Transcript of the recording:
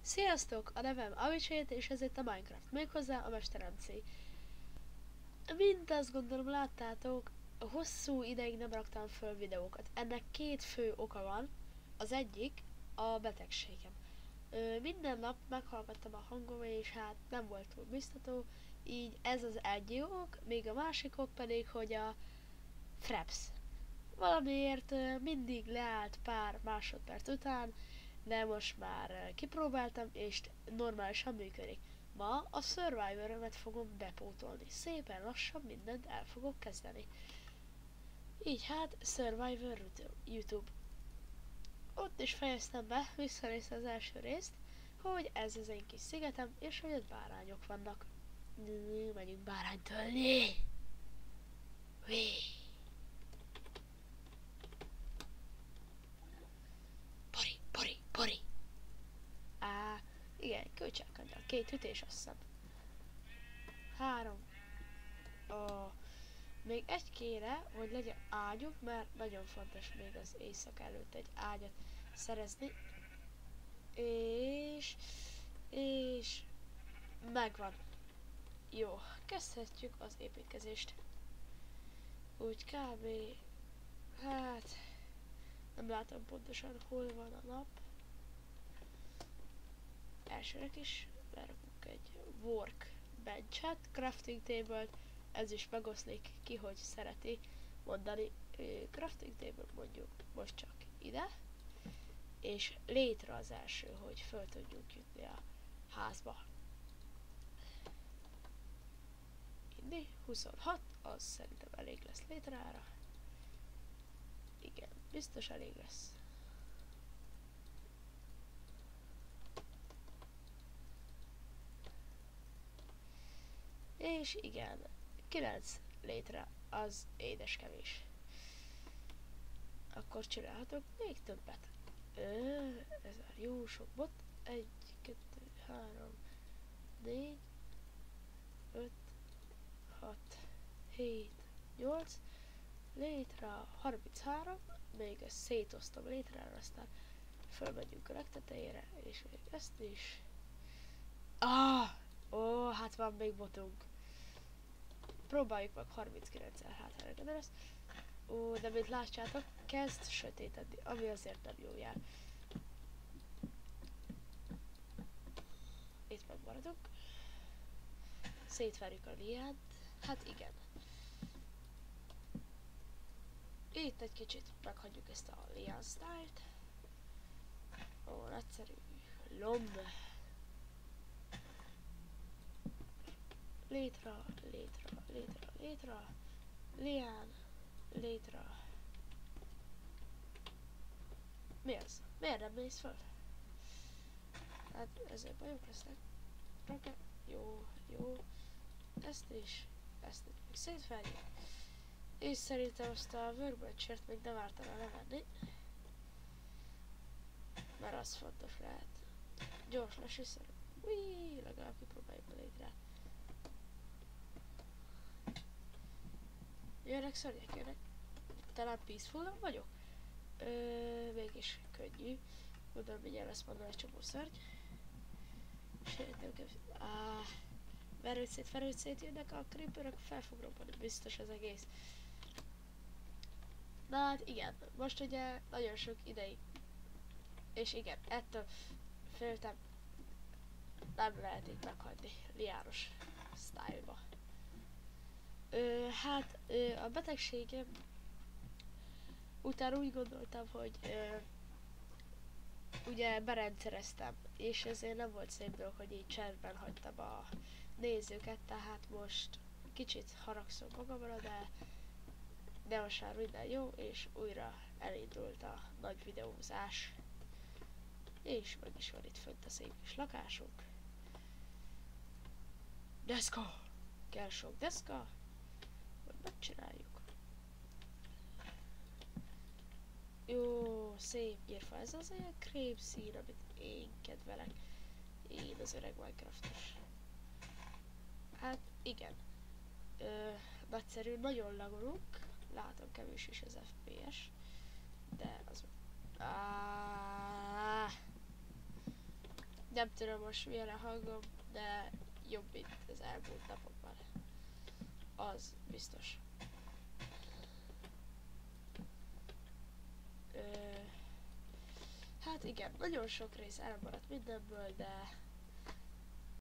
Sziasztok! A nevem Avicsét, és ez itt a Minecraft, méghozzá a Mester MC. Mint azt gondolom láttátok, hosszú ideig nem raktam föl videókat. Ennek két fő oka van. Az egyik a betegségem. Minden nap meghallgattam a hangom, és hát nem volt túl biztató, így ez az egy ok, még a másik ok pedig, hogy a Fraps. Valamiért mindig leállt pár másodperc után, de most már kipróbáltam, és normálisan működik. Ma a Survivor-ömet fogom bepótolni. Szépen lassan mindent el fogok kezdeni. Így hát Survivor YouTube. Ott is fejeztem be, visszanézve az első részt, hogy ez az én kis szigetem, és hogy ott bárányok vannak. Megyünk bárányt tölni! Pori! Igen, kölcsákangyal. 2 ütés, azt hiszem. 3. Még egy kéne, hogy legyen ágyuk, mert nagyon fontos még az éjszaka előtt egy ágyat szerezni. És megvan. Jó, kezdhetjük az építkezést. Úgy kb. Hát nem látom pontosan, hol van a nap. Elsőnek is lerakunk egy workbench-et, crafting table-t, ez is megoszlik ki, hogy szereti mondani. Crafting table mondjuk most csak ide, és létre az első, hogy föl tudjunk jutni a házba. Inni, 26, az szerintem elég lesz létrára. Igen, biztos elég lesz. És igen, 9 létre az édeskevés. Akkor csinálhatok még többet. Ez már jó sok bot. 1, 2, 3, 4, 5, 6, 7, 8, létre 33, még ezt szétoztam létre, aztán fölmegyünk a legtetejére, és még ezt is. Hát van még botunk. Próbáljuk meg 39-el, hát elég lesz. De mint látjátok, kezd sötétedni, ami azért nem jó jár. Itt megmaradunk. Szétverjük a liánt. Hát igen. Itt egy kicsit meghagyjuk ezt a lián style-t. Nagyszerű. Lomb. Létre. Lián. Létre. Mi az? Miért nem mész föl? Hát ezzel bajok lesznek. Jó. Ezt is még szétverjük. És szerintem azt a workbench-ért még nem ártana levenni. Mert az fontos lehet. Gyors lesz vissza. Legalább kipróbáljuk a létre. Jönnek szörnyek, jönnek. Talán peaceful vagyok? Mégis könnyű. Gondolom, mindjárt lesz mondani egy csomó szörny. Verőt szét jönnek a creeperek, fel fog robbani, biztos az egész. Na hát igen, most ugye nagyon sok ideig. És igen, ettől féltem, nem lehet itt meghagyni liános style-ba. A betegségem utána úgy gondoltam, hogy ugye berendszereztem, és ezért nem volt szép dolog, hogy így csendben hagytam a nézőket, tehát most kicsit haragszom magamra, de most már minden jó, és újra elindult a nagy videózás. És meg is van itt fönt a szép kis lakásunk. Deszka! Kell sok deszka, hogy megcsináljuk. Jó, szép nyírfa, ez az olyan krém szín, amit én kedvelek. Én az öreg Minecraftos. Hát igen. Nagyszerű, nagyon lagolunk. Látom, kevés is az FPS. De az... nem tudom most milyen a hangom, de jobb, mint az elmúlt napokban. Az biztos. Hát igen, nagyon sok rész elmaradt mindenből, de